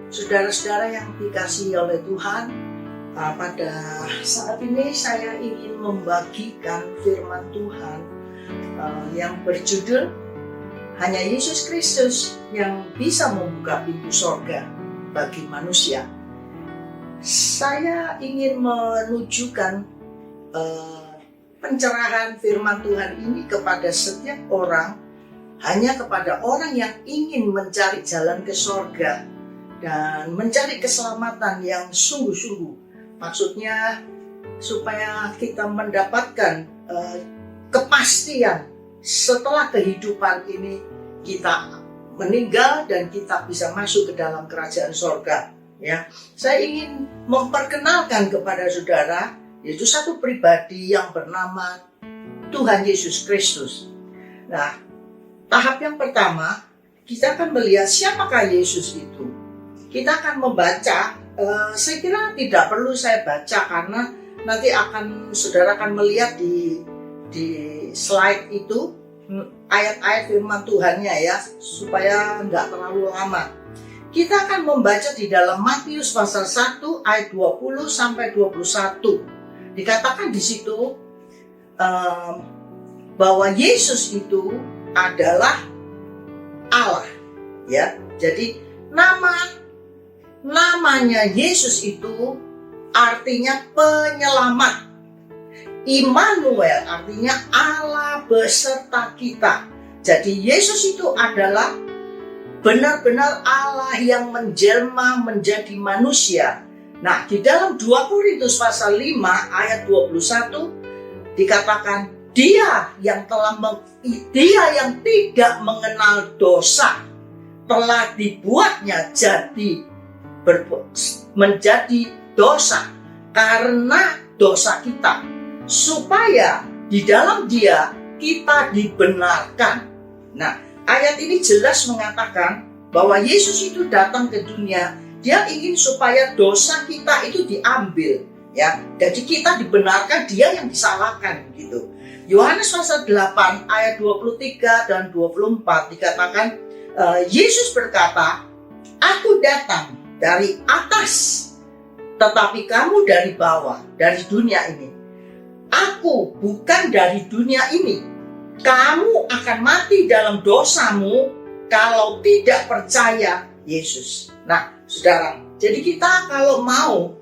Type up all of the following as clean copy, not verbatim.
Saudara-saudara yang dikasihi oleh Tuhan, pada saat ini saya ingin membagikan firman Tuhan yang berjudul Hanya Yesus Kristus yang bisa membuka pintu sorga bagi manusia. Saya ingin menunjukkan pencerahan firman Tuhan ini kepada setiap orang, hanya kepada orang yang ingin mencari jalan ke sorga dan mencari keselamatan yang sungguh-sungguh. Maksudnya supaya kita mendapatkan kepastian setelah kehidupan ini kita meninggal dan kita bisa masuk ke dalam kerajaan sorga. Ya, saya ingin memperkenalkan kepada saudara yaitu satu pribadi yang bernama Tuhan Yesus Kristus. Nah, tahap yang pertama kita akan melihat siapakah Yesus itu. Kita akan membaca, saya kira tidak perlu saya baca karena nanti saudara akan melihat di slide itu ayat-ayat firman Tuhannya ya, supaya nggak terlalu lama. Kita akan membaca di dalam Matius pasal 1 ayat 20 sampai 21. Dikatakan di situ bahwa Yesus itu adalah Allah, ya. Jadi namanya Yesus itu artinya penyelamat. Immanuel artinya Allah beserta kita. Jadi Yesus itu adalah benar-benar Allah yang menjelma menjadi manusia. Nah, di dalam 2 Korintus pasal 5 ayat 21 dikatakan Dia yang tidak mengenal dosa telah dibuatnya menjadi dosa karena dosa kita, supaya di dalam Dia kita dibenarkan. Nah, ayat ini jelas mengatakan bahwa Yesus itu datang ke dunia, Dia ingin supaya dosa kita itu diambil, ya. Jadi kita dibenarkan, Dia yang disalahkan gitu. Yohanes pasal 8 ayat 23 dan 24 dikatakan Yesus berkata, "Aku datang dari atas, tetapi kamu dari bawah, dari dunia ini. Aku bukan dari dunia ini. Kamu akan mati dalam dosamu kalau tidak percaya Yesus." Nah, saudara, jadi kita kalau mau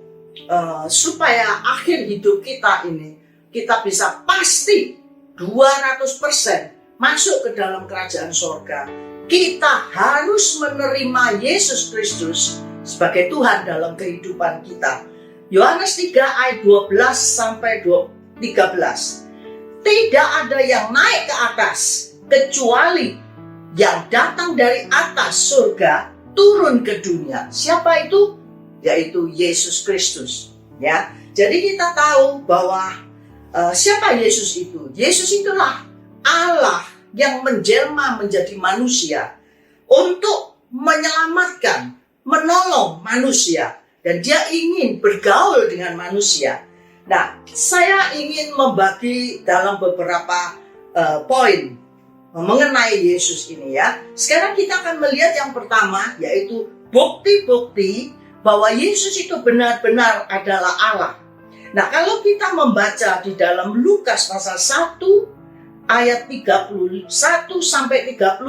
supaya akhir hidup kita ini kita bisa pasti 200% masuk ke dalam kerajaan sorga, kita harus menerima Yesus Kristus sebagai Tuhan dalam kehidupan kita. Yohanes 3 ayat 12 sampai 13. Tidak ada yang naik ke atas kecuali yang datang dari atas surga turun ke dunia. Siapa itu? Yaitu Yesus Kristus. Ya, jadi kita tahu bahwa siapa Yesus itu? Yesus itulah Allah yang menjelma menjadi manusia untuk menyelamatkan, menolong manusia, dan Dia ingin bergaul dengan manusia. Nah, saya ingin membagi dalam beberapa poin mengenai Yesus ini ya. Sekarang kita akan melihat yang pertama, yaitu bukti-bukti bahwa Yesus itu benar-benar adalah Allah. Nah, kalau kita membaca di dalam Lukas pasal 1 ayat 31 sampai 35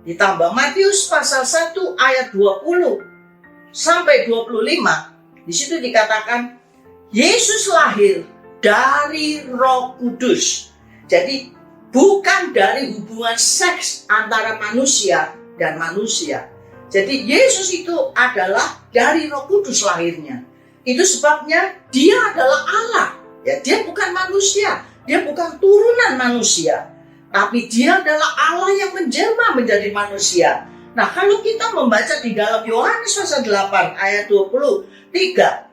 ditambah Matius pasal 1 ayat 20 sampai 25, di situ dikatakan Yesus lahir dari Roh Kudus. Jadi bukan dari hubungan seks antara manusia dan manusia. Jadi Yesus itu adalah dari Roh Kudus lahirnya. Itu sebabnya Dia adalah Allah. Ya, Dia bukan manusia, Dia bukan turunan manusia, tapi Dia adalah Allah yang menjelma menjadi manusia. Nah, kalau kita membaca di dalam Yohanes pasal 8 ayat 23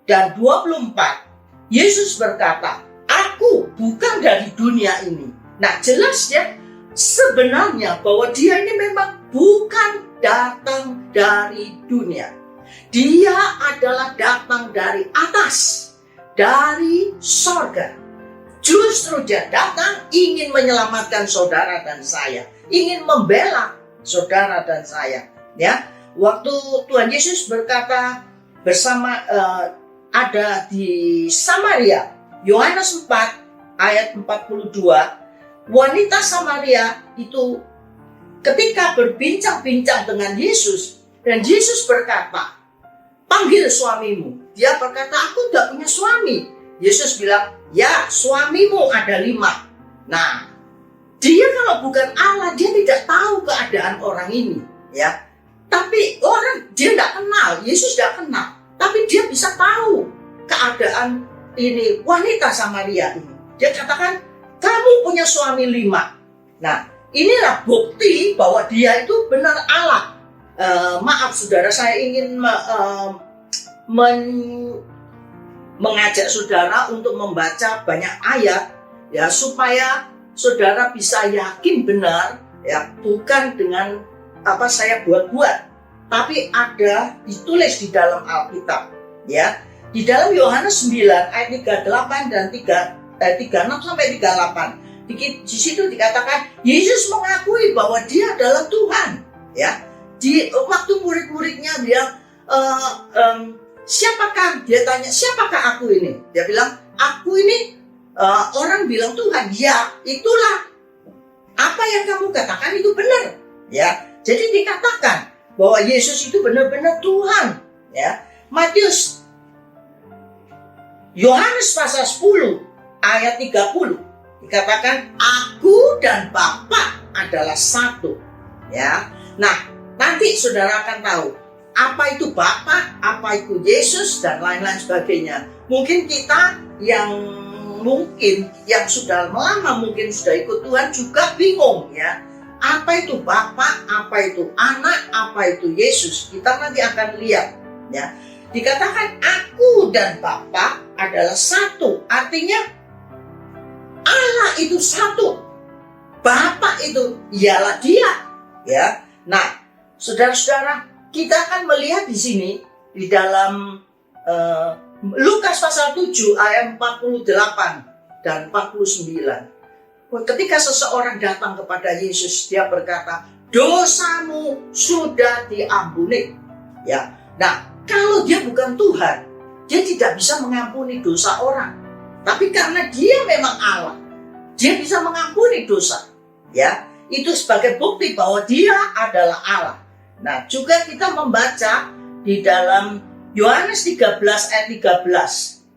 dan 24, Yesus berkata, "Aku bukan dari dunia ini." Nah, jelas ya, sebenarnya bahwa Dia ini memang bukan datang dari dunia. Dia adalah datang dari atas, dari sorga. Justru Dia datang ingin menyelamatkan saudara dan saya, ingin membela saudara dan saya. Ya, waktu Tuhan Yesus berkata bersama ada di Samaria, Yohanes 4 ayat 42, wanita Samaria itu ketika berbincang-bincang dengan Yesus, dan Yesus berkata, panggil suamimu. Dia berkata, aku tidak punya suami. Yesus bilang, ya, suamimu ada 5. Nah, dia kalau bukan Allah, dia tidak tahu keadaan orang ini, ya. Tapi orang dia tidak kenal, Yesus tidak kenal, tapi dia bisa tahu keadaan ini wanita Samaria ini. Dia katakan, kamu punya suami 5. Nah, inilah bukti bahwa dia itu benar Allah. Maaf saudara, saya ingin mengajak saudara untuk membaca banyak ayat, ya, supaya saudara bisa yakin benar, ya, bukan dengan apa saya buat-buat, tapi ada ditulis di dalam Alkitab, ya. Di dalam Yohanes 9 ayat 38 dan 36 sampai 38, di situ dikatakan Yesus mengakui bahwa dia adalah Tuhan, ya. Di waktu murid-muridnya bilang, siapakah? Dia tanya, siapakah aku ini? Dia bilang, aku ini orang bilang Tuhan. Ya, itulah apa yang kamu katakan itu benar, ya. Jadi dikatakan bahwa Yesus itu benar-benar Tuhan, ya. Yohanes pasal 10 ayat 30 dikatakan, aku dan Bapa adalah satu, ya. Nah, nanti saudara akan tahu apa itu Bapa, apa itu Yesus, dan lain-lain sebagainya. Mungkin kita yang sudah lama mungkin sudah ikut Tuhan juga bingung, ya. Apa itu Bapa, apa itu Anak, apa itu Yesus? Kita nanti akan lihat, ya. Dikatakan aku dan Bapa adalah satu, artinya Allah itu satu, Bapa itu ialah Dia, ya. Nah, saudara-saudara, kita akan melihat di sini di dalam Lukas pasal 7 ayat 48 dan 49. Ketika seseorang datang kepada Yesus, dia berkata, dosamu sudah diampuni, ya. Nah, kalau dia bukan Tuhan, dia tidak bisa mengampuni dosa orang. Tapi karena dia memang Allah, dia bisa mengampuni dosa, ya. Itu sebagai bukti bahwa dia adalah Allah. Nah, juga kita membaca di dalam Yohanes 13 ayat 13.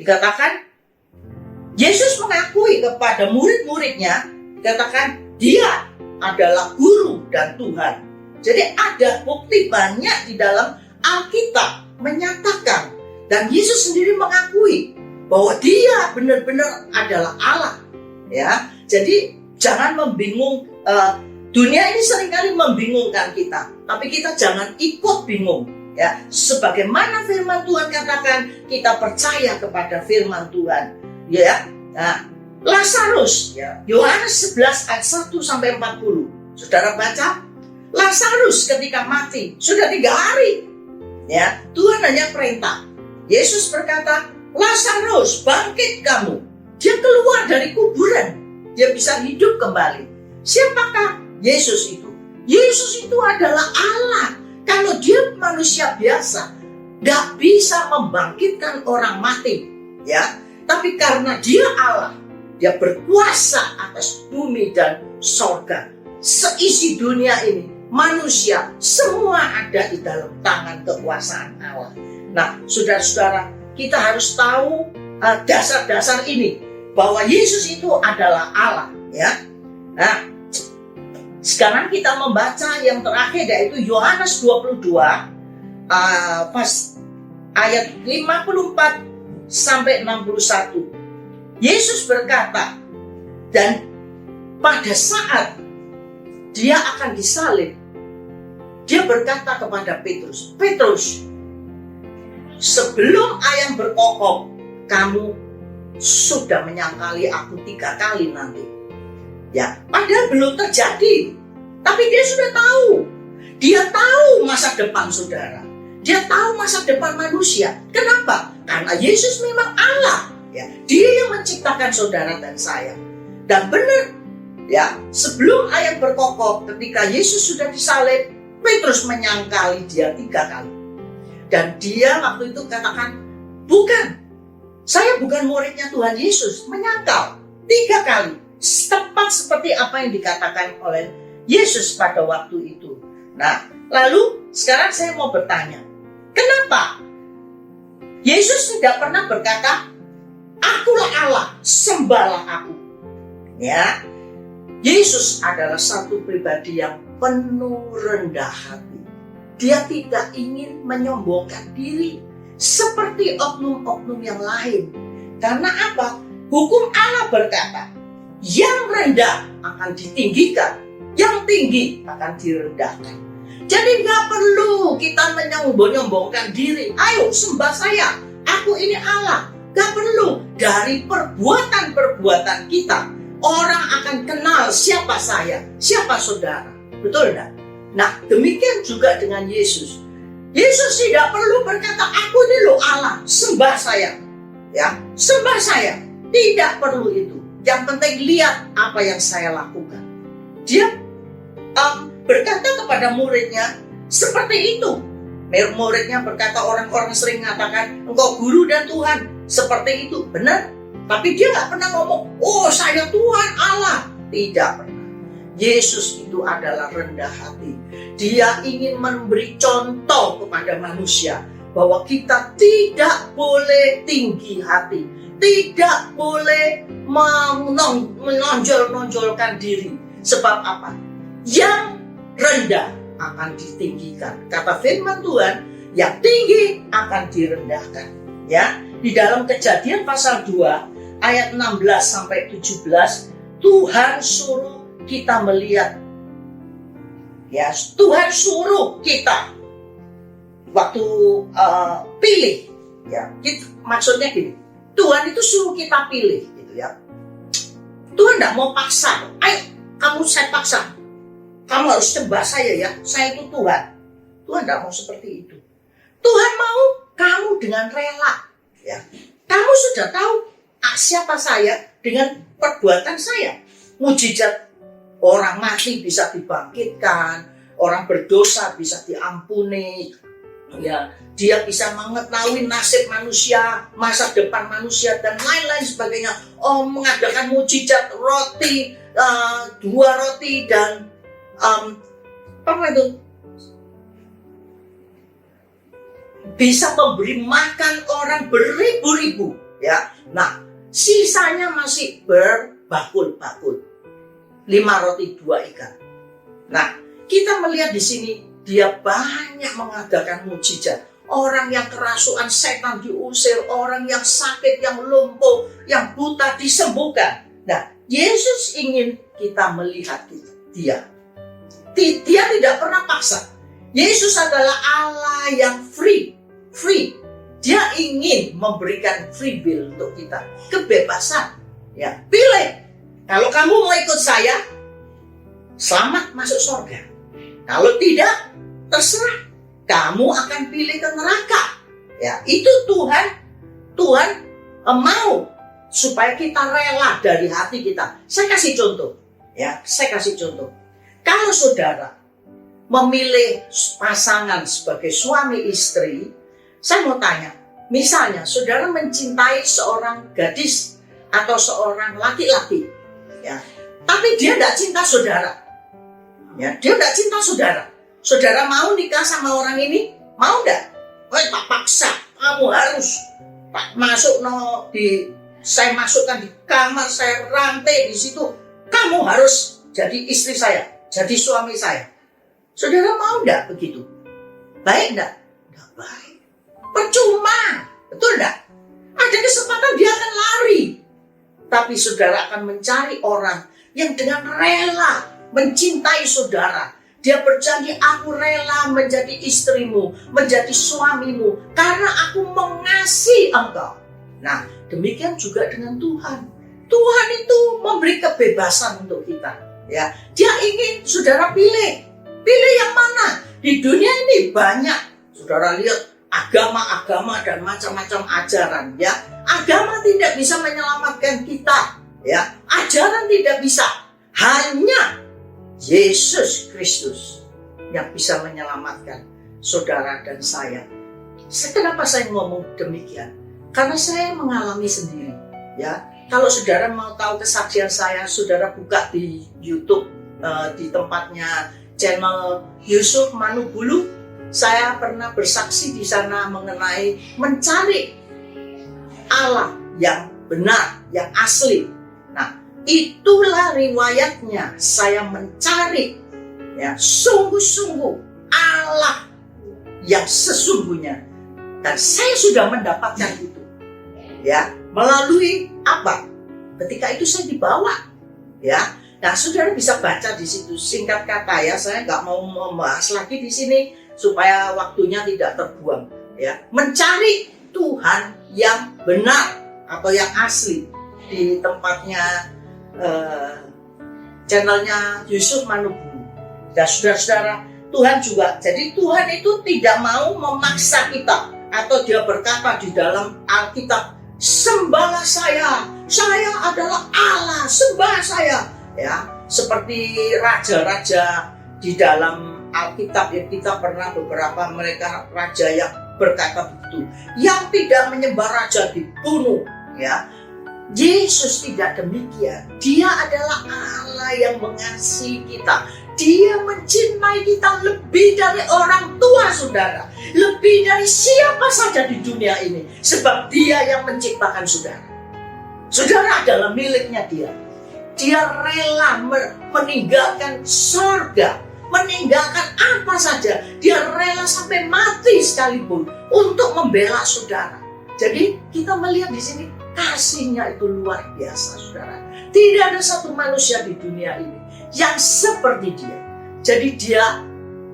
Dikatakan, Yesus mengakui kepada murid-muridnya, dikatakan dia adalah guru dan Tuhan. Jadi ada bukti banyak di dalam Alkitab menyatakan, dan Yesus sendiri mengakui bahwa dia benar-benar adalah Allah, ya. Jadi jangan membingung. Dunia ini seringkali membingungkan kita, tapi kita jangan ikut bingung, ya. Sebagaimana firman Tuhan katakan, kita percaya kepada firman Tuhan, ya. Nah, Lazarus, ya, Yohanes 11 ayat 1 sampai 40. Saudara baca, Lazarus ketika mati sudah 3 hari, ya. Tuhan hanya perintah. Yesus berkata, Lazarus, bangkit kamu. Dia keluar dari kuburan, dia bisa hidup kembali. Siapakah Yesus itu? Yesus itu adalah Allah. Kalau dia manusia biasa, gak bisa membangkitkan orang mati, ya. Tapi karena dia Allah, dia berkuasa atas bumi dan sorga. Seisi dunia ini, manusia, semua ada di dalam tangan kekuasaan Allah. Nah, saudara-saudara, kita harus tahu dasar-dasar ini, bahwa Yesus itu adalah Allah, ya. Nah, sekarang kita membaca yang terakhir, yaitu Yohanes 22 pas ayat 54 sampai 61. Yesus berkata, dan pada saat dia akan disalib, dia berkata kepada Petrus, Petrus, sebelum ayam berkokok, kamu sudah menyangkali aku 3 kali nanti. Ya, padahal belum terjadi, tapi dia sudah tahu. Dia tahu masa depan saudara. Dia tahu masa depan manusia. Kenapa? Karena Yesus memang Allah, ya. Dia yang menciptakan saudara dan saya. Dan benar, ya, sebelum ayam berkokok, ketika Yesus sudah disalib, Petrus menyangkali dia 3 kali. Dan dia waktu itu katakan, bukan, saya bukan muridnya Tuhan Yesus. Menyangkal 3 kali. Tepat seperti apa yang dikatakan oleh Yesus pada waktu itu. Nah, lalu sekarang saya mau bertanya, kenapa Yesus tidak pernah berkata, akulah Allah, sembahlah aku. Ya, Yesus adalah satu pribadi yang penuh rendah hati. Dia tidak ingin menyombongkan diri seperti oknum-oknum yang lain. Karena apa? Hukum Allah berkata, yang rendah akan ditinggikan, yang tinggi akan direndahkan. Jadi nggak perlu kita menyombong-nyombongkan diri. Ayo sembah saya, aku ini Allah. Nggak perlu. Dari perbuatan-perbuatan kita, orang akan kenal siapa saya, siapa saudara. Betul enggak? Nah, demikian juga dengan Yesus. Yesus tidak perlu berkata, aku ini loh Allah, sembah saya. Ya, sembah saya. Tidak perlu itu. Yang penting lihat apa yang saya lakukan. Dia berkata kepada muridnya seperti itu. Muridnya berkata, orang-orang sering mengatakan, engkau guru dan Tuhan. Seperti itu, benar. Tapi dia nggak pernah ngomong, oh saya Tuhan Allah. Tidak pernah. Yesus itu adalah rendah hati. Dia ingin memberi contoh kepada manusia bahwa kita tidak boleh tinggi hati, tidak boleh menonjol-nonjolkan diri. Sebab apa? Yang rendah akan ditinggikan. Kata firman Tuhan, yang tinggi akan direndahkan. Ya, di dalam Kejadian pasal 2 ayat 16 sampai 17, Tuhan suruh kita melihat. Ya, Tuhan suruh kita waktu pilih. Ya, maksudnya gini. Tuhan itu suruh kita pilih, gitu ya. Tuhan tidak mau paksa. Ayo, kamu saya paksa. Kamu harus sembah saya ya. Saya itu Tuhan. Tuhan tidak mau seperti itu. Tuhan mau kamu dengan rela. Ya. Kamu sudah tahu siapa saya dengan perbuatan saya. Mujizat orang mati bisa dibangkitkan, orang berdosa bisa diampuni. Ya, dia bisa mengetahui nasib manusia, masa depan manusia dan lain-lain sebagainya. Mengadakan mujizat roti, 2 roti dan apa itu? Bisa memberi makan orang beribu-ribu, ya. Nah, sisanya masih berbakul-bakul. 5 roti 2 ikan. Nah, kita melihat di sini dia banyak mengadakan mujizat. Orang yang kerasukan setan diusir, orang yang sakit, yang lumpuh, yang buta disembuhkan. Nah, Yesus ingin kita melihat dia. Dia tidak pernah paksa. Yesus adalah Allah yang free. Dia ingin memberikan free will untuk kita, kebebasan. Ya, pilih. Kalau kamu mau ikut saya, selamat masuk surga. Kalau tidak, terserah. Kamu akan pilih ke neraka. Ya, itu Tuhan mau supaya kita rela dari hati kita. Saya kasih contoh. Ya, saya kasih contoh. Kalau saudara memilih pasangan sebagai suami istri, saya mau tanya, misalnya saudara mencintai seorang gadis atau seorang laki-laki, ya, tapi dia tidak cinta saudara, ya, dia tidak cinta saudara. Saudara mau nikah sama orang ini? Mau tidak? Tak paksa, kamu harus masuk saya masukkan di kamar, saya rantai di situ. Kamu harus jadi istri saya, jadi suami saya. Saudara mau tidak begitu? Baik tidak? Tidak baik. Percuma, betul tidak? Ada kesempatan dia akan lari. Tapi saudara akan mencari orang yang dengan rela mencintai saudara. Dia berjanji, aku rela menjadi istrimu, menjadi suamimu, karena aku mengasihi engkau. Nah, demikian juga dengan Tuhan. Tuhan itu memberi kebebasan untuk kita. Ya, dia ingin saudara pilih yang mana. Di dunia ini banyak, saudara lihat, agama-agama dan macam-macam ajaran, ya. Agama tidak bisa menyelamatkan kita, ya. Ajaran tidak bisa. Hanya Yesus Kristus yang bisa menyelamatkan saudara dan saya. Kenapa saya ngomong demikian? Karena saya mengalami sendiri, ya. Kalau saudara mau tahu kesaksian saya, saudara buka di YouTube, di tempatnya channel Yusuf Manubulu. Saya pernah bersaksi di sana mengenai mencari Allah yang benar, yang asli. Nah, itulah riwayatnya. Saya mencari, ya, sungguh-sungguh Allah yang sesungguhnya. Dan saya sudah mendapatkan itu, ya, melalui apa? Ketika itu saya dibawa, ya. Nah, saudara bisa baca di situ. Singkat kata, ya, saya nggak mau membahas lagi di sini supaya waktunya tidak terbuang, ya. Mencari Tuhan yang benar atau yang asli di tempatnya channelnya Yusuf Manubulu. Dan saudara-saudara, Tuhan juga. Jadi Tuhan itu tidak mau memaksa kita. Atau dia berkata di dalam Alkitab, sembahlah saya adalah Allah, sembah saya. Ya, seperti raja-raja di dalam Alkitab yang kita pernah beberapa mereka raja yang berkata begitu. Yang tidak menyembah raja dibunuh. Ya, Yesus tidak demikian. Dia adalah Allah yang mengasihi kita. Dia mencintai kita lebih dari orang tua, saudara. Lebih dari siapa saja di dunia ini. Sebab dia yang menciptakan saudara. Saudara adalah miliknya dia. Dia rela meninggalkan surga. Meninggalkan apa saja. Dia rela sampai mati sekalipun. Untuk membela saudara. Jadi kita melihat di sini kasihnya itu luar biasa, saudara. Tidak ada satu manusia di dunia ini yang seperti dia. Jadi dia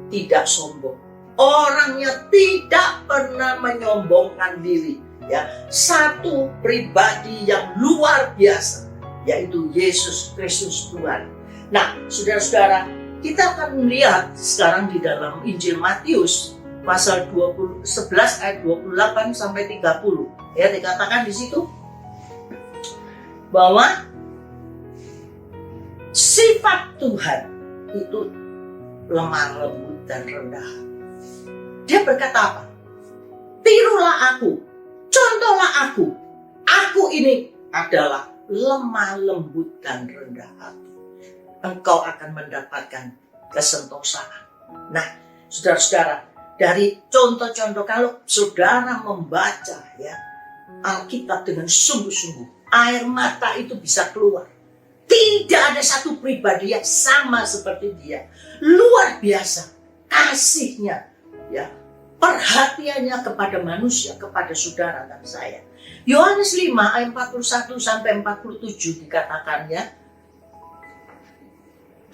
tidak sombong. Orangnya tidak pernah menyombongkan diri. Ya, satu pribadi yang luar biasa, yaitu Yesus Kristus Tuhan. Nah, saudara-saudara, kita akan melihat sekarang di dalam Injil Matius pasal 11 ayat 28 sampai 30. Ya, dikatakan di situ bahwa sifat Tuhan itu lemah lembut dan rendah. Dia berkata apa? Tirulah aku, contohlah aku. Aku ini adalah lemah lembut dan rendah hati. Engkau akan mendapatkan kesentosaan. Nah, saudara-saudara, dari contoh-contoh, kalau saudara membaca, ya, Alkitab dengan sungguh-sungguh, air mata itu bisa keluar. Tidak ada satu pribadi yang sama seperti dia. Luar biasa kasihnya, ya, perhatiannya kepada manusia, kepada saudara dan saya. Yohanes 5 ayat 41 sampai 47 dikatakan, ya,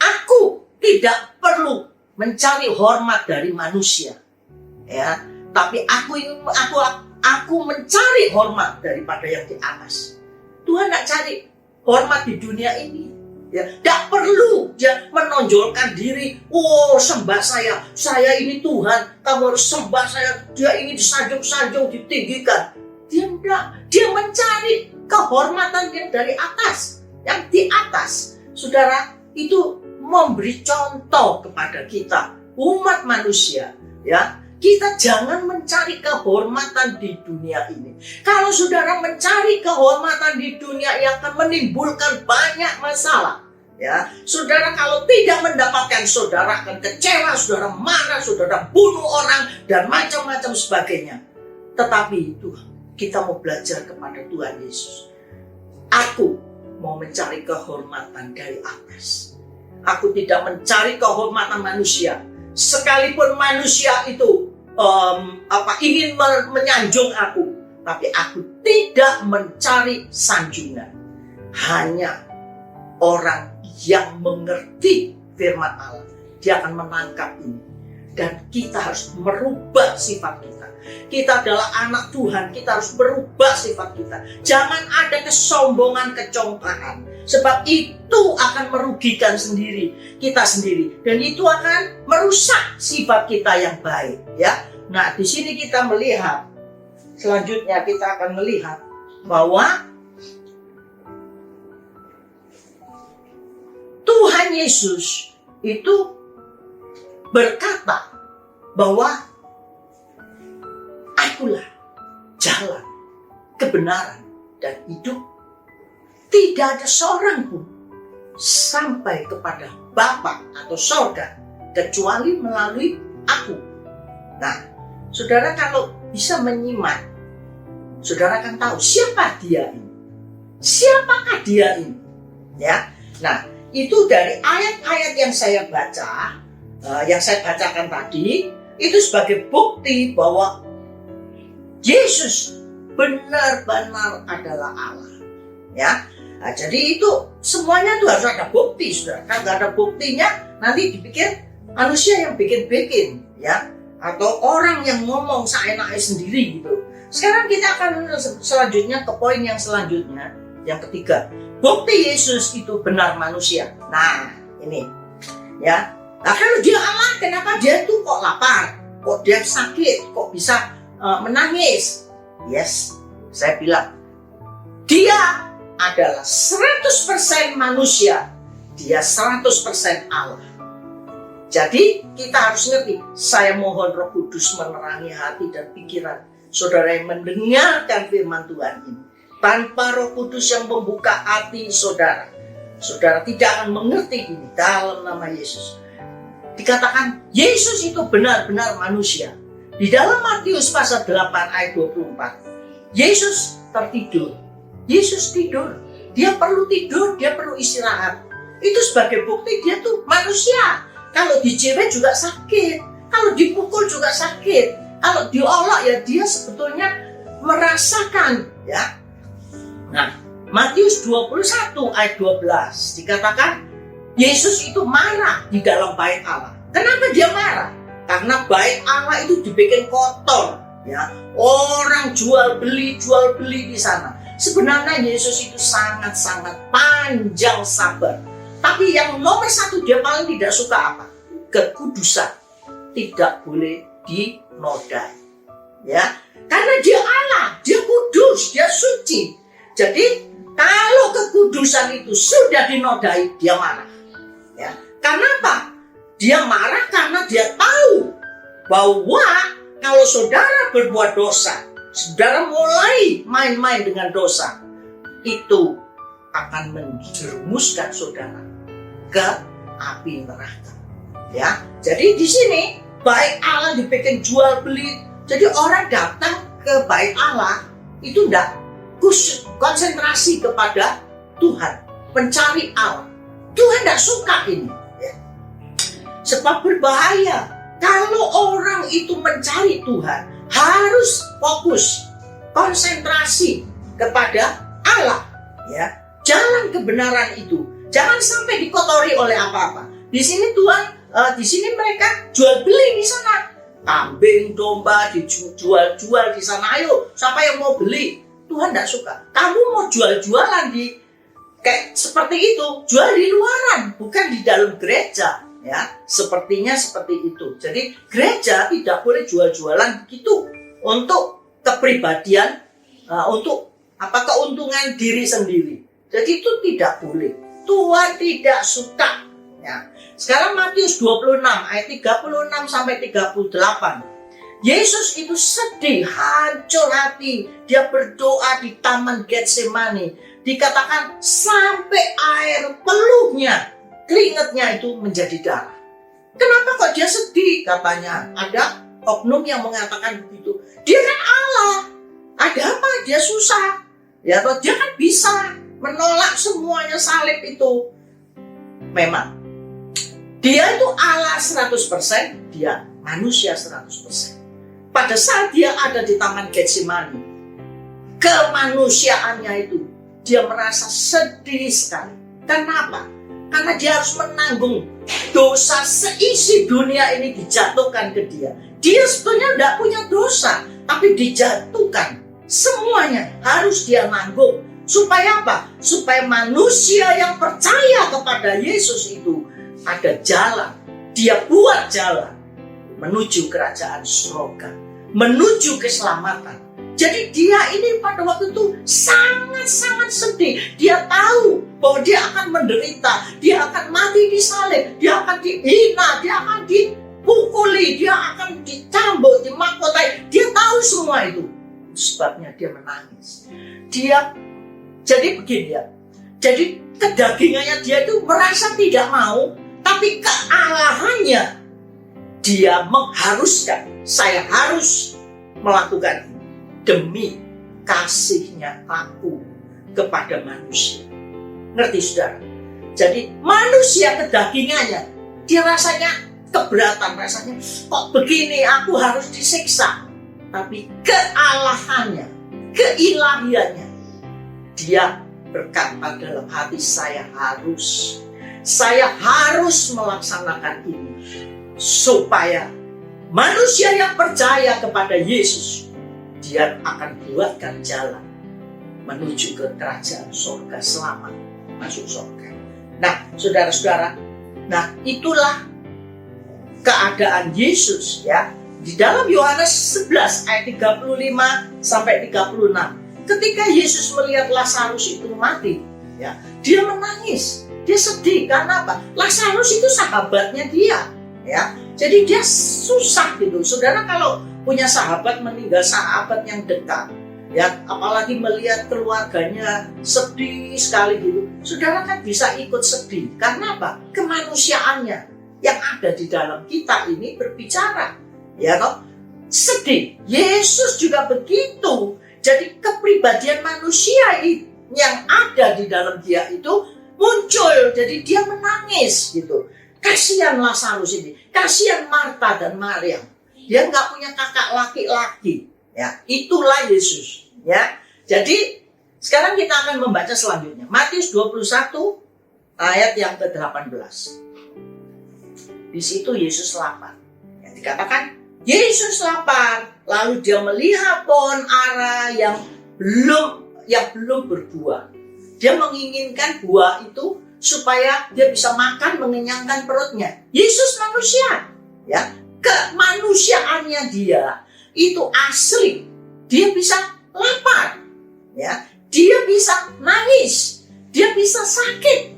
aku tidak perlu mencari hormat dari manusia, ya, tapi aku mencari hormat daripada yang di atas. Tuhan tidak cari hormat di dunia ini, ya. Tidak perlu dia menonjolkan diri. Oh, sembah saya ini Tuhan, kamu harus sembah saya. Dia ini disanjung-sanjung, ditinggikan. Dia tidak. Dia mencari kehormatan yang dari atas, yang di atas. Saudara, itu memberi contoh kepada kita, umat manusia, ya. Kita jangan mencari kehormatan di dunia ini. Kalau saudara mencari kehormatan di dunia, yang akan menimbulkan banyak masalah. Ya, saudara kalau tidak mendapatkan, saudara akan kecewa, saudara marah, saudara bunuh orang dan macam-macam sebagainya. Tetapi itu kita mau belajar kepada Tuhan Yesus. Aku mau mencari kehormatan dari atas. Aku tidak mencari kehormatan manusia. Sekalipun manusia itu ingin menyanjung aku, tapi aku tidak mencari sanjungan. Hanya orang yang mengerti firman Allah, dia akan menangkap ini. Dan kita harus merubah sifat kita. Kita adalah anak Tuhan, kita harus berubah sifat kita. Jangan ada kesombongan, kecongkaan. Sebab itu akan merugikan kita sendiri. Dan itu akan merusak sifat kita yang baik. Ya. Nah, di sini kita melihat, selanjutnya kita akan melihat bahwa Tuhan Yesus itu berkata bahwa akulah jalan, kebenaran, dan hidup. Tidak ada seorang pun sampai kepada Bapa atau sorga kecuali melalui aku. Nah, saudara kalau bisa menyimak, saudara akan tahu siapa dia ini. Siapakah dia ini? Ya. Nah, itu dari ayat-ayat yang saya baca, yang saya bacakan tadi, itu sebagai bukti bahwa Yesus benar-benar adalah Allah. Ya. Nah, jadi itu semuanya tuh harus ada bukti, saudara. Kalau nggak ada buktinya, nanti dipikir manusia yang bikin-bikin, ya, atau orang yang ngomong seenaknya sendiri gitu. Sekarang kita akan selanjutnya ke poin yang selanjutnya, yang ketiga. Bukti Yesus itu benar manusia. Nah, ini, ya. Nah, kalau dia Allah, kenapa dia tuh kok lapar, kok dia sakit, kok bisa menangis? Yes, saya bilang dia adalah 100% manusia, dia 100% Allah. Jadi kita harus ngerti, saya mohon Roh Kudus menerangi hati dan pikiran saudara yang mendengarkan firman Tuhan ini. Tanpa Roh Kudus yang membuka hati saudara, saudara tidak akan mengerti ini dalam nama Yesus. Dikatakan Yesus itu benar-benar manusia. Di dalam Matius pasal 8 ayat 24, Yesus tertidur. Yesus tidur, dia perlu tidur, dia perlu istirahat. Itu sebagai bukti dia tuh manusia. Kalau dijeret juga sakit, kalau dipukul juga sakit, kalau diolok ya dia sebetulnya merasakan, ya. Nah, Matius 21 ayat 12 dikatakan Yesus itu marah di dalam bait Allah. Kenapa dia marah? Karena bait Allah itu dibikin kotor, ya. Orang jual beli di sana. Sebenarnya Yesus itu sangat-sangat panjang sabar. Tapi yang nomor satu dia paling tidak suka apa? Kekudusan. Tidak boleh dinodai. Ya, karena dia Allah, dia kudus, dia suci. Jadi kalau kekudusan itu sudah dinodai, dia marah. Ya, karena apa? Dia marah karena dia tahu bahwa kalau saudara berbuat dosa, saudara mulai main-main dengan dosa, itu akan menjerumuskan saudara ke api neraka. Ya, jadi di sini bait Allah dibikin jual beli. Jadi orang datang ke bait Allah itu tidak konsentrasi kepada Tuhan, mencari Allah. Tuhan tidak suka ini. Ya. Sebab berbahaya kalau orang itu mencari Tuhan, harus fokus, konsentrasi kepada Allah, ya. Jalan kebenaran itu jangan sampai dikotori oleh apa-apa. Di sini Tuhan, di sini mereka jual beli di sana, kambing, domba dijual di sana. Ayo, siapa yang mau beli? Tuhan tidak suka. Kamu mau jual-jualan di kayak seperti itu, jual di luaran, bukan di dalam gereja. Ya, sepertinya seperti itu. Jadi gereja tidak boleh jual-jualan gitu untuk kepribadian, untuk keuntungan diri sendiri. Jadi itu tidak boleh. Tuhan tidak suka. Ya. Sekarang Matius 26 ayat 36 sampai 38. Yesus itu sedih, hancur hati. Dia berdoa di Taman Getsemani. Dikatakan sampai air peluhnya, keringatnya itu menjadi darah. Kenapa kok dia sedih? Katanya ada oknum yang mengatakan begitu. Dia kan Allah. Ada apa? Dia susah. Ya, atau dia kan bisa menolak semuanya salib itu. Memang dia itu Allah 100%, dia manusia 100%. Pada saat dia ada di Taman Getsemani, kemanusiaannya itu dia merasa sedih sekali. Kenapa? Karena dia harus menanggung dosa seisi dunia ini dijatuhkan ke dia. Dia sebetulnya tidak punya dosa, tapi dijatuhkan. Semuanya harus dia nanggung. Supaya apa? Supaya manusia yang percaya kepada Yesus itu ada jalan. Dia buat jalan menuju kerajaan surga, menuju keselamatan. Jadi dia ini pada waktu itu sangat-sangat sedih. Dia tahu bahwa dia akan menderita, dia akan mati di salib, dia akan dihina, dia akan dipukuli, dia akan dicambuk, dimahkotai. Dia tahu semua itu. Sebabnya dia menangis. Dia jadi begini ya. Jadi kedagingannya dia itu merasa tidak mau, tapi kealahannya dia mengharuskan, saya harus melakukan ini demi kasihnya aku kepada manusia. Ngerti saudara? Jadi manusia kedagingannya, dia rasanya keberatan, rasanya kok begini aku harus disiksa. Tapi kealahannya, keilahiannya, dia berkata dalam hati, saya harus melaksanakan ini supaya manusia yang percaya kepada Yesus, dia akan buatkan jalan menuju ke kerajaan surga, selamat masuk surga. Nah, saudara-saudara, nah itulah keadaan Yesus ya. Di dalam Yohanes 11 ayat 35 sampai 36, ketika Yesus melihat Lazarus itu mati, ya, dia menangis, dia sedih karena apa? Lazarus itu sahabatnya dia, ya. Jadi dia susah gitu. Saudara kalau punya sahabat meninggal, sahabat yang dekat, ya, apalagi melihat keluarganya sedih sekali gitu, saudara kan bisa ikut sedih. Karena apa? Kemanusiaannya yang ada di dalam kita ini berbicara. Ya toh, sedih. Yesus juga begitu. Jadi kepribadian manusia yang ada di dalam dia itu muncul. Jadi dia menangis gitu. Kasihan Lazarus ini, kasihan Marta dan Maryam. Dia nggak punya kakak laki-laki. Ya, itulah Yesus. Ya, jadi sekarang kita akan membaca selanjutnya. Matius 21 ayat yang ke-18. Di situ Yesus lapar. Ya, dikatakan Yesus lapar, lalu dia melihat pohon ara yang belum berbuah. Dia menginginkan buah itu supaya dia bisa makan, mengenyangkan perutnya. Yesus manusia, ya, kemanusiaannya dia itu asli. Dia bisa lapar, ya, dia bisa nangis, dia bisa sakit,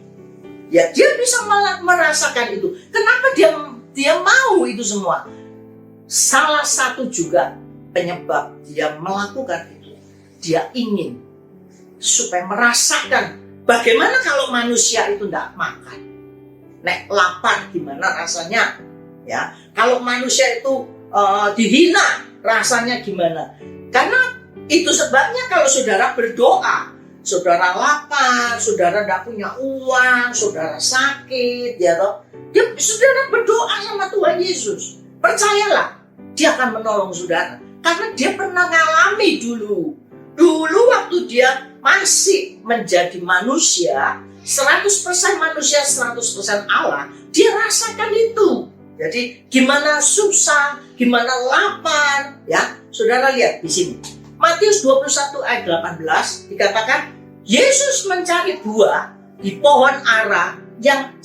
ya, dia bisa merasakan itu. Kenapa dia mau itu semua? Salah satu juga penyebab dia melakukan itu, dia ingin supaya merasakan bagaimana kalau manusia itu tidak makan. Nek lapar gimana rasanya? Ya, kalau manusia itu dihina rasanya gimana? Karena itu sebabnya kalau saudara berdoa, saudara lapar, saudara tidak punya uang, saudara sakit, ya toh, saudara berdoa sama Tuhan Yesus. Percayalah, dia akan menolong saudara. Karena dia pernah mengalami dulu waktu dia masih menjadi manusia, 100% manusia, 100% Allah, dia rasakan itu. Jadi gimana susah, gimana lapar, ya. Saudara lihat di sini. Matius 21 ayat 18 dikatakan Yesus mencari buah di pohon ara yang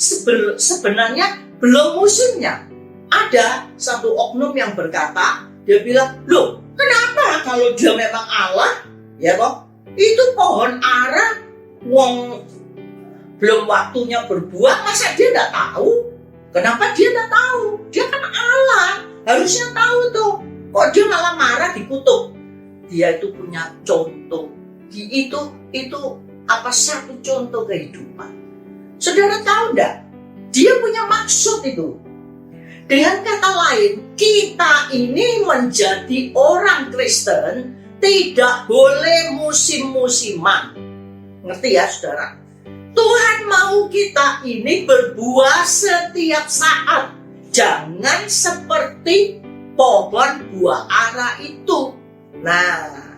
sebenarnya belum musimnya. Ada satu oknum yang berkata, dia bilang, loh, kenapa kalau dia memang Allah, ya toh, itu pohon ara, wong belum waktunya berbuah, masa dia tidak tahu? Kenapa dia tidak tahu? Dia kan Allah, harusnya tahu tuh. Kok dia malah marah dikutuk? Dia itu punya contoh. Itu apa satu contoh kehidupan. Saudara tahu enggak? Dia punya maksud itu. Dengan kata lain, kita ini menjadi orang Kristen tidak boleh musim-musiman. Ngerti ya saudara? Tuhan mau kita ini berbuah setiap saat. Jangan seperti pohon buah ara itu. Nah,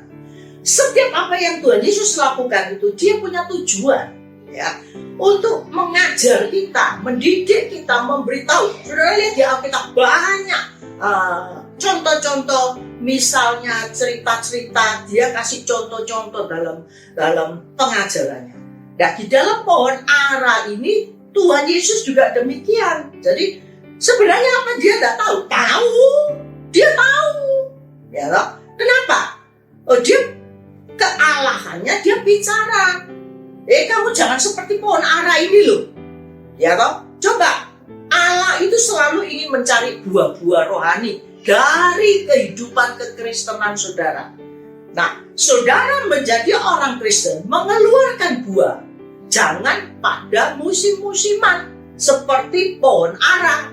setiap apa yang Tuhan Yesus lakukan itu, dia punya tujuan. Ya, untuk mengajar kita, mendidik kita, memberitahu. Saudara lihat di Alkitab banyak contoh-contoh, misalnya cerita-cerita, dia kasih contoh-contoh dalam pengajarannya. Nah, di dalam pohon ara ini Tuhan Yesus juga demikian. Jadi sebenarnya apa dia tidak tahu? Tahu, dia tahu. Ya loh. Kenapa? Oh, dia kealahannya dia bicara. Kamu jangan seperti pohon ara ini loh. Ya toh? Coba Allah itu selalu ingin mencari buah-buah rohani dari kehidupan kekristenan saudara. Nah, saudara menjadi orang Kristen mengeluarkan buah. Jangan pada musim-musiman seperti pohon ara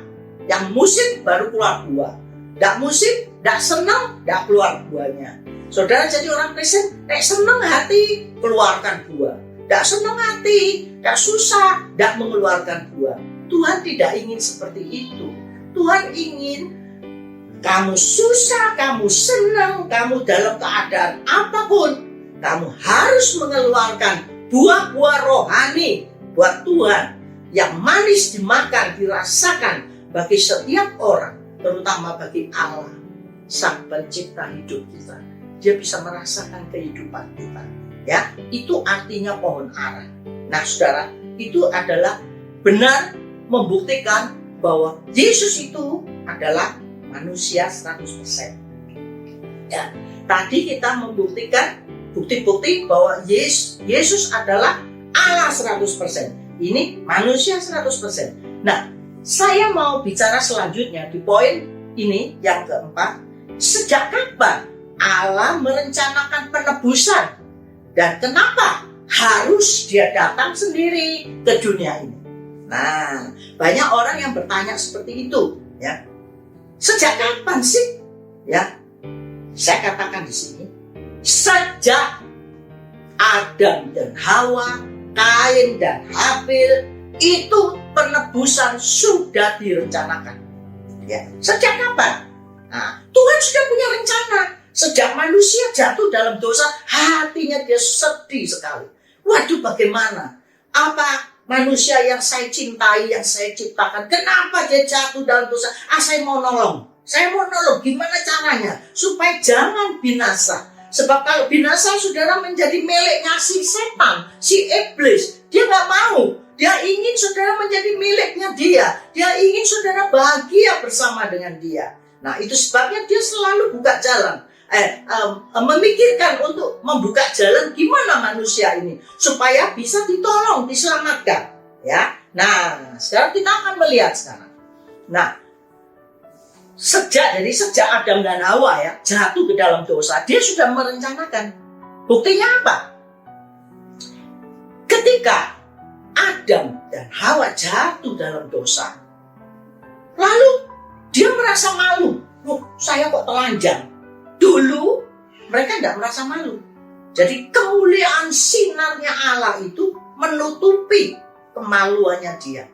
yang musim baru keluar buah. Tidak musim, tidak senang, tidak keluar buahnya. Saudara jadi orang Kristen, senang hati, keluarkan buah. Tidak senang hati, tidak susah, tidak mengeluarkan buah. Tuhan tidak ingin seperti itu. Tuhan ingin kamu susah, kamu senang, kamu dalam keadaan apapun, kamu harus mengeluarkan buah-buah rohani buat Tuhan yang manis dimakan, dirasakan bagi setiap orang, terutama bagi Allah, Sang Pencipta hidup kita. Dia bisa merasakan kehidupan kita. Ya, itu artinya pohon ara. Nah, saudara, itu adalah benar membuktikan bahwa Yesus itu adalah manusia 100%. Ya, tadi kita membuktikan bukti-bukti bahwa Yesus adalah Allah 100%. Ini manusia 100%. Nah, saya mau bicara selanjutnya di poin ini yang keempat. Sejak kapan Allah merencanakan penebusan? Dan kenapa harus dia datang sendiri ke dunia ini? Nah, banyak orang yang bertanya seperti itu, ya. Sejak kapan sih? Ya, saya katakan di sini, sejak Adam dan Hawa, Kain dan Habil, itu penebusan sudah direncanakan. Ya, sejak kapan? Nah, Tuhan sudah punya rencana. Sejak manusia jatuh dalam dosa, hatinya dia sedih sekali. Waduh, bagaimana? Apa manusia yang saya cintai, yang saya ciptakan, kenapa dia jatuh dalam dosa? Saya mau nolong. Saya mau nolong. Gimana caranya? Supaya jangan binasa. Sebab kalau binasa, saudara menjadi miliknya si setan, si iblis. Dia nggak mau. Dia ingin saudara menjadi miliknya dia. Dia ingin saudara bahagia bersama dengan dia. Nah, itu sebabnya dia selalu buka jalan. Memikirkan untuk membuka jalan gimana manusia ini supaya bisa ditolong, diselamatkan, ya. Nah, sekarang kita akan melihat sekarang. Nah, sejak Adam dan Hawa ya jatuh ke dalam dosa, dia sudah merencanakan. Buktinya apa? Ketika Adam dan Hawa jatuh dalam dosa, lalu dia merasa malu. Saya kok telanjang. Dulu mereka tidak merasa malu. Jadi kemuliaan sinarnya Allah itu menutupi kemaluannya dia.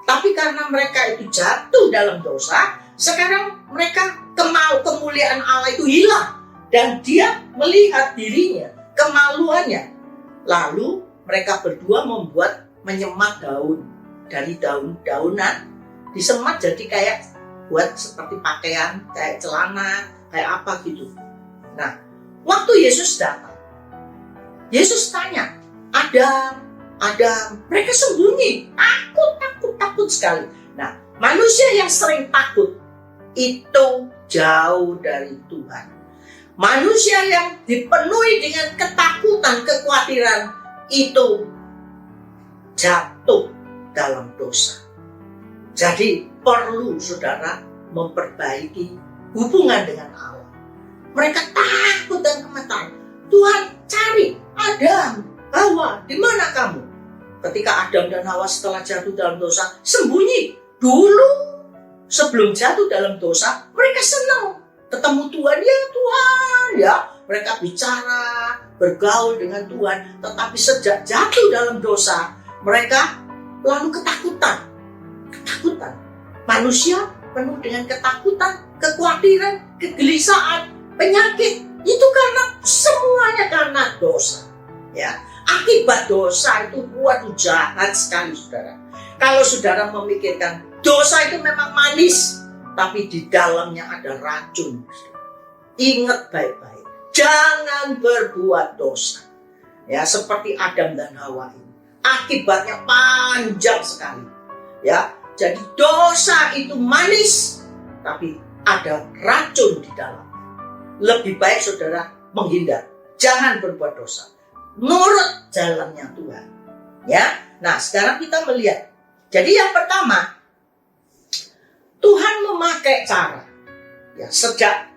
Tapi karena mereka itu jatuh dalam dosa, sekarang mereka kemuliaan Allah itu hilang. Dan dia melihat dirinya, kemaluannya. Lalu mereka berdua membuat menyemat daun. Dari daun-daunan disemat jadi kayak buat seperti pakaian, kayak celana, kayak apa gitu. Nah, waktu Yesus datang, Yesus tanya, Adam, mereka sembunyi, takut sekali. Nah, manusia yang sering takut itu jauh dari Tuhan. Manusia yang dipenuhi dengan ketakutan, kekhawatiran itu jatuh dalam dosa. Jadi perlu saudara memperbaiki hubungan dengan Allah. Mereka takut dan gemetar. Tuhan cari Adam, Hawa, di mana kamu? Ketika Adam dan Hawa setelah jatuh dalam dosa, sembunyi. Dulu sebelum jatuh dalam dosa, mereka senang ketemu Tuhan. Ya Tuhan, ya. Mereka bicara, bergaul dengan Tuhan. Tetapi sejak jatuh dalam dosa, mereka lalu ketakutan. Manusia penuh dengan ketakutan, kekhawatiran, kegelisahan, penyakit. Itu semuanya karena dosa. Ya, akibat dosa itu jahat sekali, saudara. Kalau saudara memikirkan dosa itu memang manis, tapi di dalamnya ada racun. Ingat baik-baik, jangan berbuat dosa. Ya, seperti Adam dan Hawa ini. Akibatnya panjang sekali. Ya, jadi dosa itu manis, tapi ada racun di dalam. Lebih baik saudara menghindar. Jangan berbuat dosa. Nurut jalannya Tuhan. Ya. Nah, sekarang kita melihat. Jadi yang pertama, pakai cara. Ya, sejak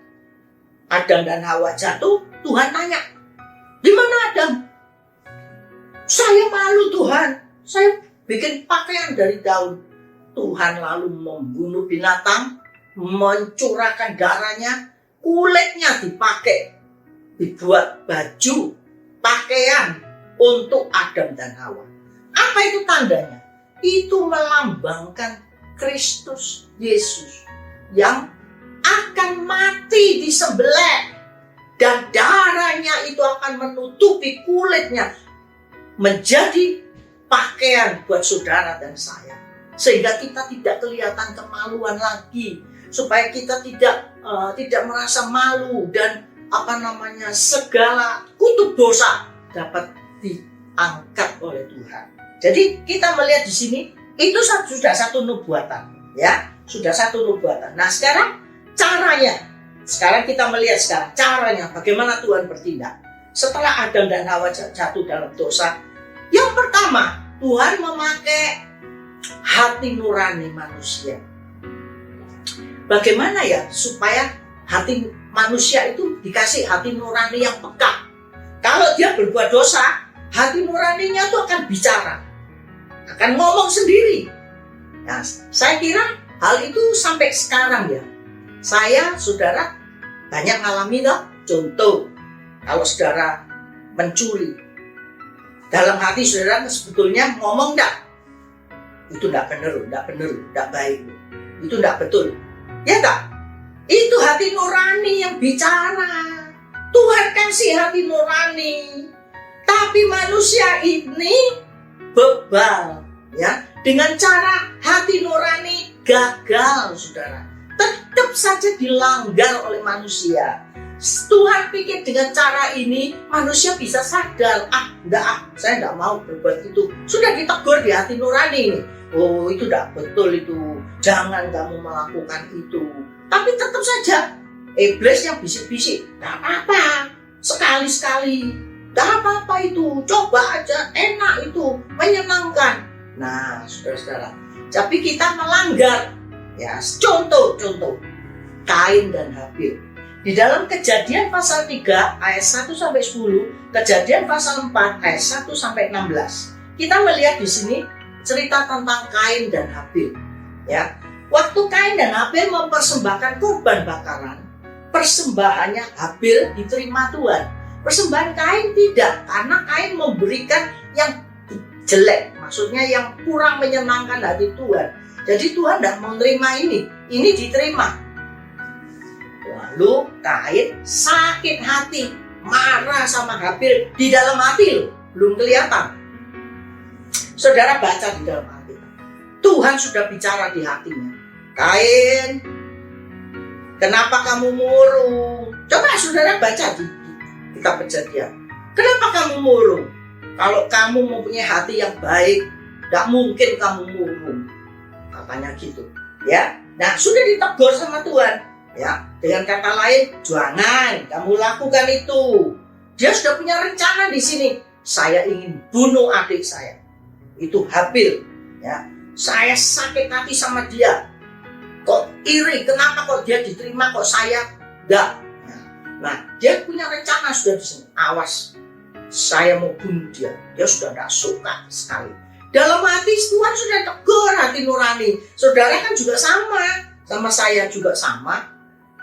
Adam dan Hawa jatuh, Tuhan tanya, di mana Adam? Saya malu Tuhan, saya bikin pakaian dari daun. Tuhan lalu membunuh binatang, mencurahkan darahnya, kulitnya dipakai, dibuat baju, pakaian untuk Adam dan Hawa. Apa itu tandanya? Itu melambangkan Kristus Yesus yang akan mati disembelih, dan darahnya itu akan menutupi kulitnya menjadi pakaian buat saudara dan saya, sehingga kita tidak kelihatan kemaluan lagi, supaya kita tidak merasa malu, dan segala kutuk dosa dapat diangkat oleh Tuhan. Jadi kita melihat di sini itu sudah satu nubuatan, ya, sudah satu nubuatan. Nah, sekarang caranya, sekarang kita melihat caranya bagaimana Tuhan bertindak setelah Adam dan Hawa jatuh dalam dosa. Yang pertama, Tuhan memakai hati nurani manusia. Bagaimana ya supaya hati manusia itu dikasih hati nurani yang peka? Kalau dia berbuat dosa, hati nuraninya itu akan bicara, akan ngomong sendiri. Nah, saya kira hal itu sampai sekarang ya. Saya, saudara, banyak ngalami loh. Contoh, kalau saudara mencuri, dalam hati saudara sebetulnya ngomong enggak? Itu enggak benar, enggak baik. Itu enggak betul. Ya enggak? Itu hati nurani yang bicara. Tuhan kasih hati nurani. Tapi manusia ini bebal, ya. Dengan cara hati nurani gagal, saudara. Tetap saja dilanggar oleh manusia. Tuhan pikir dengan cara ini manusia bisa sadar, saya enggak mau berbuat itu. Sudah ditegur di hati nurani ini. Oh, itu enggak betul itu. Jangan kamu melakukan itu. Tapi tetap saja iblis yang bisik-bisik, enggak apa-apa. Sekali-sekali, enggak apa-apa itu. Coba aja, enak itu, menyenangkan. Nah, saudara-saudara, tapi kita melanggar. Ya, contoh Kain dan Habil. Di dalam Kejadian pasal 3 ayat 1 sampai 10, Kejadian pasal 4 ayat 1 sampai 16. Kita melihat di sini cerita tentang Kain dan Habil. Ya, waktu Kain dan Habil mempersembahkan korban bakaran, persembahannya Habil diterima Tuhan. Persembahan Kain tidak, karena Kain memberikan yang jelek, maksudnya yang kurang menyenangkan hati Tuhan. Jadi Tuhan tidak menerima ini diterima. Lalu Kain sakit hati, marah sama Habil di dalam hati, belum kelihatan. Saudara baca di dalam hati. Tuhan sudah bicara di hatinya. Kain, kenapa kamu murung? Coba saudara baca di kitab Kejadian. Kenapa kamu murung? Kalau kamu mempunyai hati yang baik, tidak mungkin kamu murung. Katanya gitu, ya. Nah, sudah ditegur sama Tuhan, ya. Dengan kata lain, jangan kamu lakukan itu. Dia sudah punya rencana di sini. Saya ingin bunuh adik saya. Itu Habil, ya. Saya sakit hati sama dia. Kok iri? Kenapa kok dia diterima, kok saya enggak? Nah, dia punya rencana sudah di sini. Awas, saya mau bunuh dia. Dia sudah tidak suka sekali. Dalam hati Tuhan sudah tegur hati nurani. Saudara kan juga sama saya juga sama.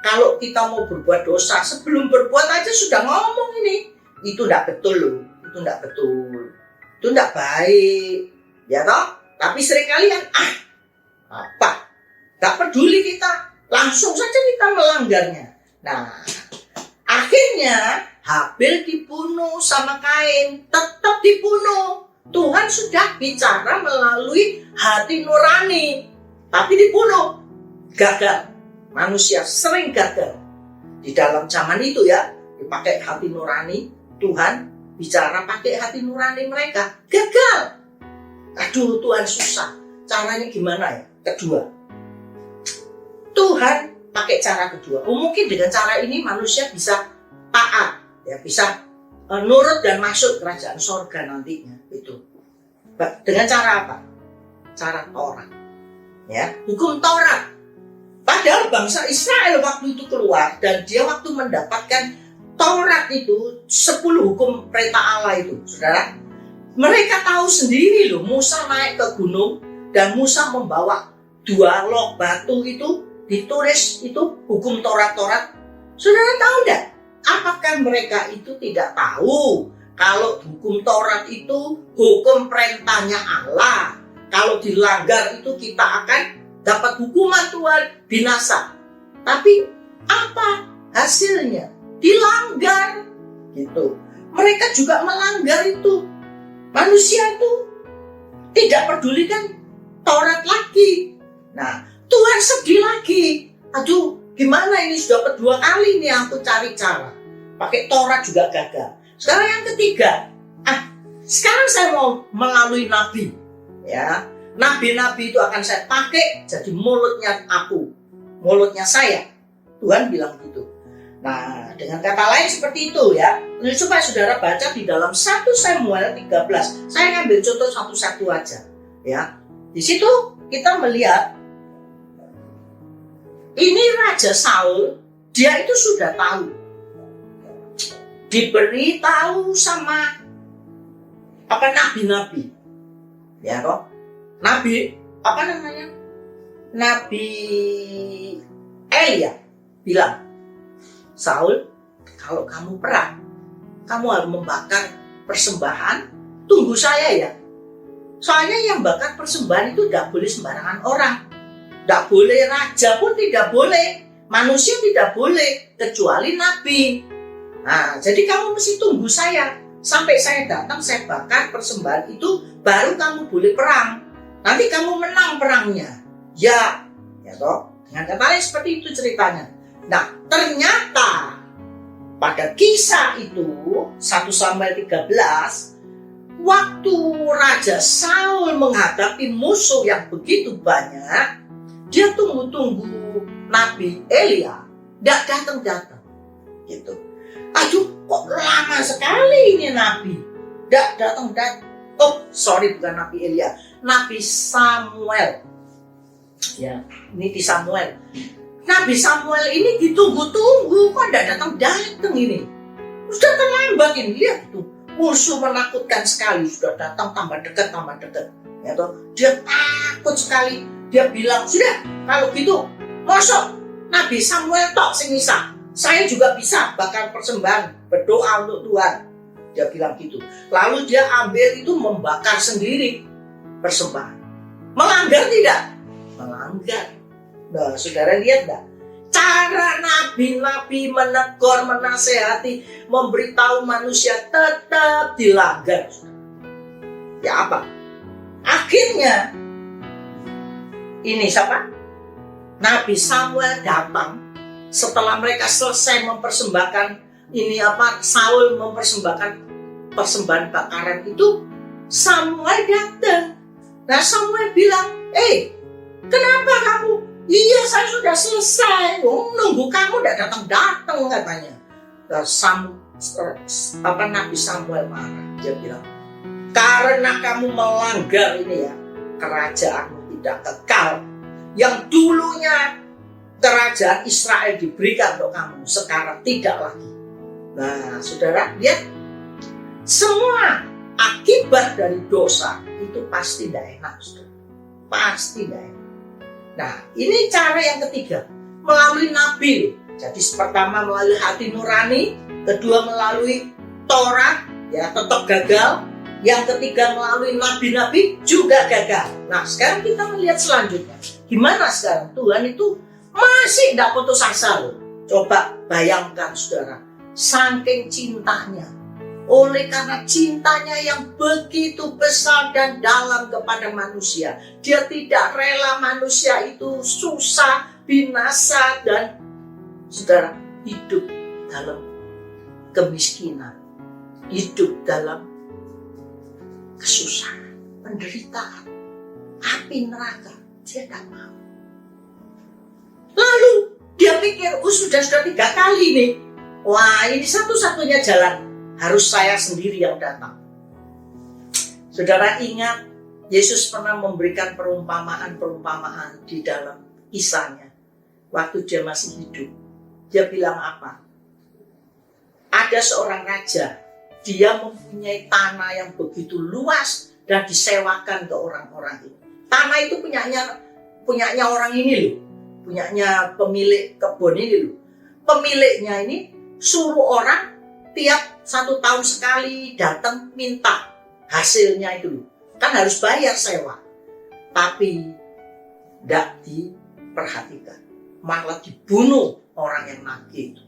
Kalau kita mau berbuat dosa, sebelum berbuat aja sudah ngomong ini. Itu tidak betul loh. Itu tidak betul. Itu tidak baik. Ya toh? Tapi seringkali kan, tidak peduli kita. Langsung saja kita melanggarnya. Nah, akhirnya Habil dibunuh sama Kain. Tetap dibunuh. Tuhan sudah bicara melalui hati nurani, tapi dibunuh. Gagal. Manusia sering gagal. Di dalam zaman itu ya, dipakai hati nurani. Tuhan bicara pakai hati nurani mereka. Gagal. Aduh, Tuhan susah. Caranya gimana ya? Kedua, Tuhan pakai cara kedua. Mungkin dengan cara ini manusia bisa taat, ya, bisa nurut dan masuk kerajaan sorga nantinya. Itu dengan cara apa? Cara Taurat, ya, hukum Taurat. Padahal bangsa Israel waktu itu keluar dan dia waktu mendapatkan Taurat itu 10 hukum perintah Allah itu, saudara. Mereka tahu sendiri loh, Musa naik ke gunung dan Musa membawa 2 log batu itu ditulis itu hukum Taurat. Saudara tahu enggak? Apakah mereka itu tidak tahu kalau hukum Taurat itu hukum perintahnya Allah? Kalau dilanggar itu kita akan dapat hukuman Tuhan, binasa. Tapi apa hasilnya? Dilanggar gitu. Mereka juga melanggar itu. Manusia itu tidak pedulikan Taurat lagi. Nah, Tuhan sedih lagi. Aduh, gimana ini sudah kedua kali nih aku cari cara. Pakai Taurat juga gagal. Sekarang yang ketiga, sekarang saya mau melalui nabi. Ya, nabi-nabi itu akan saya pakai jadi mulutnya aku, mulutnya saya. Tuhan bilang gitu. Nah, dengan kata lain seperti itu ya. Supaya saudara baca di dalam 1 Samuel 13. Saya ngambil contoh satu-satu aja. Ya, di situ kita melihat ini Raja Saul, dia itu sudah tahu, diberi tahu sama nabi-nabi, ya toh, nabi Nabi Elia bilang, Saul, kalau kamu perang, kamu harus membakar persembahan, tunggu saya ya. Soalnya yang bakar persembahan itu tidak boleh sembarangan orang. Tidak boleh raja pun tidak boleh. Manusia tidak boleh. Kecuali nabi. Nah, jadi kamu mesti tunggu saya. Sampai saya datang, saya bakar persembahan itu, baru kamu boleh perang. Nanti kamu menang perangnya. Ya toh. Dengan kata lain seperti itu ceritanya. Nah, ternyata pada kisah itu 1 Samuel 13, waktu Raja Saul menghadapi musuh yang begitu banyak, dia tunggu-tunggu Nabi Elia, tidak datang-datang. Gitu. Aduh, kok lama sekali ini Nabi, tidak datang-datang. Oh, sorry, bukan Nabi Elia, Nabi Samuel. Ya, ini di Samuel. Nabi Samuel ini ditunggu-tunggu, kok tidak datang-datang ini. Sudah terlambat ini, lihat itu. Musuh menakutkan sekali, sudah datang tambah dekat. Ya toh, dia takut sekali. Dia bilang, sudah, kalau gitu, mosok Nabi Samuel tok sing bisa. Saya juga bisa bakar persembahan, berdoa untuk Tuhan. Dia bilang gitu. Lalu dia ambil itu membakar sendiri persembahan. Melanggar tidak? Melanggar. Nah, saudara lihat enggak? Cara nabi-nabi menegur, menasehati, memberitahu manusia tetap dilanggar. Ya apa? Akhirnya ini siapa? Nabi Samuel datang setelah mereka selesai mempersembahkan Saul mempersembahkan persembahan bakaran itu, Samuel datang. Nah, Samuel bilang, kenapa kamu? Iya, saya sudah selesai. Nunggu kamu tidak datang-datang katanya. Nabi Samuel marah. Dia bilang, karena kamu melanggar ini ya, kerajaanmu tidak kekal. Yang dulunya kerajaan Israel diberikan untuk kamu, sekarang tidak lagi. Nah, saudara, lihat, semua akibat dari dosa itu pasti tidak enak, saudara. Pasti tidak enak. Nah, ini cara yang ketiga, melalui nabi. Jadi pertama melalui hati nurani, kedua melalui Taurat, ya tetap gagal. Yang ketiga melalui nabi-nabi juga gagal. Nah, sekarang kita melihat selanjutnya. Gimana sekarang? Tuhan itu masih tidak putus asa loh. Coba bayangkan saudara, saking cintanya. Oleh karena cintanya yang begitu besar dan dalam kepada manusia, dia tidak rela manusia itu susah, binasa, dan saudara hidup dalam kemiskinan, hidup dalam kesusahan, penderitaan, api neraka. Dia tidak mau. Lalu dia pikir, sudah 3 kali nih. Wah, ini satu-satunya jalan. Harus saya sendiri yang datang. Saudara ingat, Yesus pernah memberikan perumpamaan-perumpamaan di dalam kisahnya. waktu dia masih hidup. Dia bilang apa? Ada seorang raja, dia mempunyai tanah yang begitu luas dan disewakan ke orang-orang itu. Tanah itu punyanya orang ini loh, punyanya pemilik kebun ini loh. Pemiliknya ini suruh orang tiap 1 tahun sekali datang minta hasilnya itu loh. Kan harus bayar sewa. Tapi tidak diperhatikan, malah dibunuh orang yang nagih itu.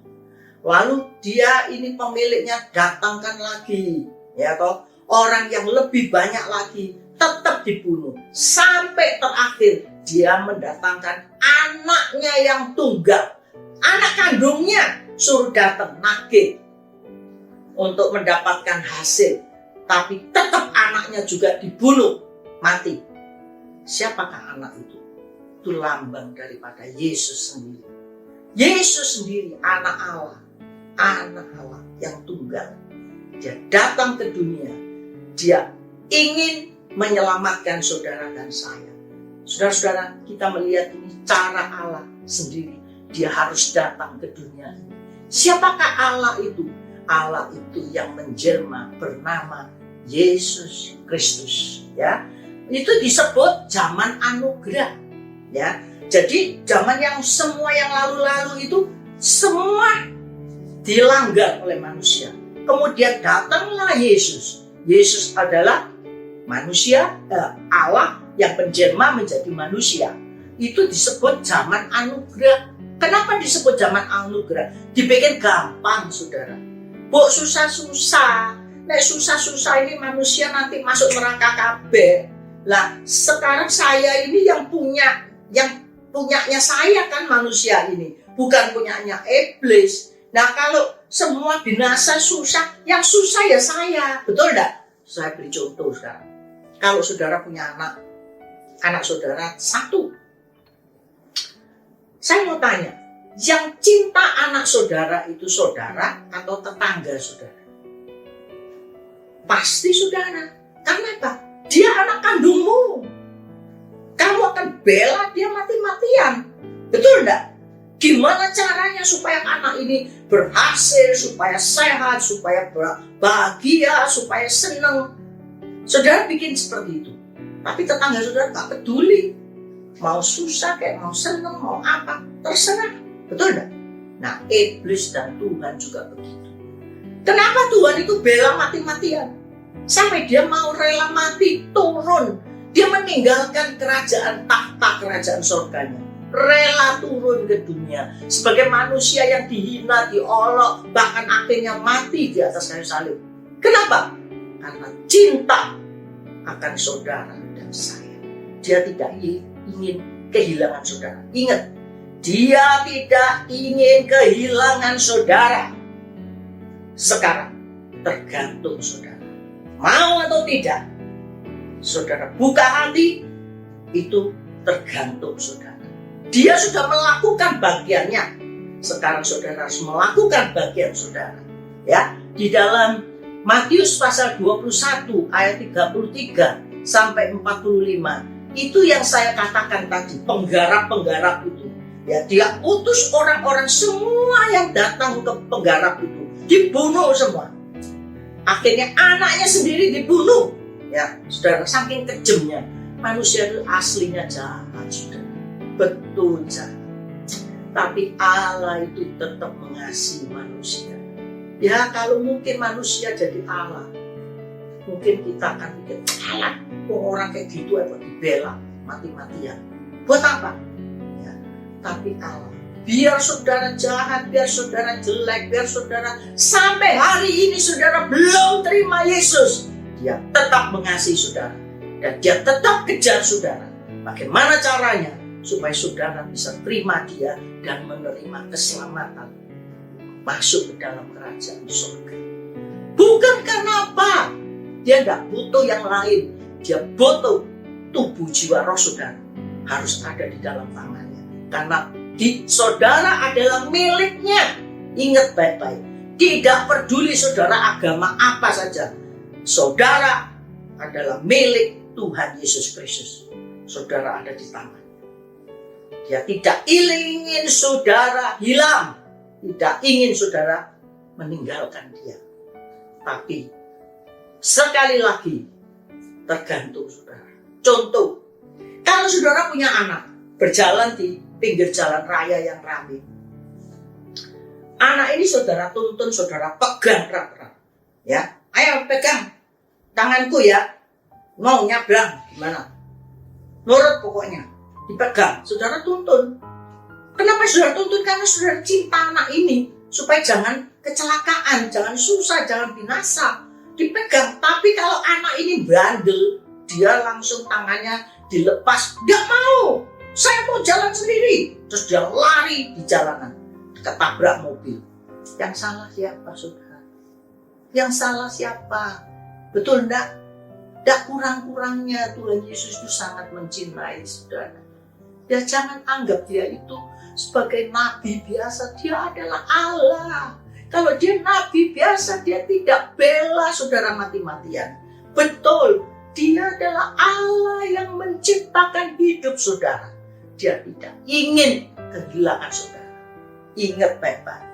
Lalu dia ini pemiliknya datangkan lagi, ya toh, orang yang lebih banyak lagi, tetap dibunuh. Sampai terakhir dia mendatangkan anaknya yang tunggal, anak kandungnya suruh datang nagih untuk mendapatkan hasil. Tapi tetap anaknya juga dibunuh, mati. Siapakah anak itu? Itu lambang daripada Yesus sendiri. Yesus sendiri anak Allah yang tunggal. Dia datang ke dunia. Dia ingin menyelamatkan saudara dan saya. Saudara-saudara, kita melihat ini cara Allah sendiri. Dia harus datang ke dunia ini. Siapakah Allah itu? Allah itu yang menjelma bernama Yesus Kristus, ya. Itu disebut zaman anugerah, ya. Jadi zaman yang semua yang lalu-lalu itu semua dilanggar oleh manusia. Kemudian datanglah Yesus. Yesus adalah manusia, Allah yang menjelma menjadi manusia. Itu disebut zaman anugerah. Kenapa disebut zaman anugerah? Dibikin gampang, saudara. Bok susah-susah. Nek susah-susah ini manusia nanti masuk neraka kabeh. Lah, sekarang saya ini yang punyanya saya kan manusia ini, bukan punyanya iblis. Nah, kalau semua binasa susah, yang susah ya saya. Betul enggak? Saya beri contoh sekarang. Kalau saudara punya anak saudara 1. Saya mau tanya, yang cinta anak saudara itu saudara atau tetangga saudara? Pasti saudara. Karena apa? Dia anak kandungmu. Kamu akan bela dia mati-matian. Betul enggak? Gimana caranya supaya anak ini berhasil, supaya sehat, supaya bahagia, supaya senang? Saudara bikin seperti itu. Tapi tetangga saudara tak peduli. Mau susah kayak mau senang, mau apa, terserah. Betul enggak? Nah, iblis dan Tuhan juga begitu. Kenapa Tuhan itu bela mati-matian? Sampai dia mau rela mati, turun. Dia meninggalkan tahta kerajaan surganya. Rela turun ke dunia. Sebagai manusia yang dihina, diolok, bahkan akhirnya mati di atas kayu salib. Kenapa? Karena cinta akan saudara dan saya. Dia tidak ingin kehilangan saudara. Ingat, dia tidak ingin kehilangan saudara. Sekarang tergantung saudara. Mau atau tidak, saudara buka hati, itu tergantung saudara. Dia sudah melakukan bagiannya. Sekarang saudara harus melakukan bagian saudara. Ya, di dalam Matius pasal 21 ayat 33 sampai 45, itu yang saya katakan tadi, penggarap-penggarap itu. Ya, dia utus orang-orang semua yang datang ke penggarap itu, dibunuh semua. Akhirnya anaknya sendiri dibunuh. Ya, saudara, saking kejamnya. Manusia itu aslinya jahat, saudara. Betul jahat. Tapi Allah itu tetap mengasihi manusia. Ya, kalau mungkin manusia jadi Allah, mungkin kita akan pikir, alah, orang kayak gitu apa dibela mati-matian. Buat apa? Ya, tapi Allah, biar saudara jahat, biar saudara jelek, biar saudara sampai hari ini saudara belum terima Yesus, dia tetap mengasihi saudara dan dia tetap kejar saudara. Bagaimana caranya supaya saudara bisa terima dia dan menerima keselamatan, masuk ke dalam kerajaan surga? Bukan karena apa? Dia tidak butuh yang lain. Dia butuh tubuh jiwa roh saudara harus ada di dalam tangannya. Karena saudara adalah miliknya. Ingat baik-baik. Tidak peduli saudara agama apa saja. Saudara adalah milik Tuhan Yesus Kristus. Saudara ada di tangan. Dia tidak ingin saudara hilang, tidak ingin saudara meninggalkan dia. Tapi sekali lagi tergantung saudara. Contoh, kalau saudara punya anak berjalan di pinggir jalan raya yang ramai, anak ini saudara tuntun, saudara pegang erat-erat. Ya, ayo pegang tanganku ya, mau nyabrang gimana? Nurut pokoknya, dipegang, saudara tuntun. Kenapa saudara tuntun? Karena saudara cinta anak ini supaya jangan kecelakaan, jangan susah, jangan binasa. Dipegang. Tapi kalau anak ini bandel, dia langsung tangannya dilepas. Dia mau, saya mau jalan sendiri. Terus dia lari di jalanan, ketabrak mobil. Yang salah siapa saudara? Yang salah siapa? Betul enggak? Tidak kurang-kurangnya Tuhan Yesus itu sangat mencintai saudara. Ya jangan anggap dia itu sebagai nabi biasa. Dia adalah Allah. Kalau dia nabi biasa, dia tidak bela saudara mati-matian. Betul, dia adalah Allah yang menciptakan hidup saudara. Dia tidak ingin kehilangan saudara. Ingat baik-baik.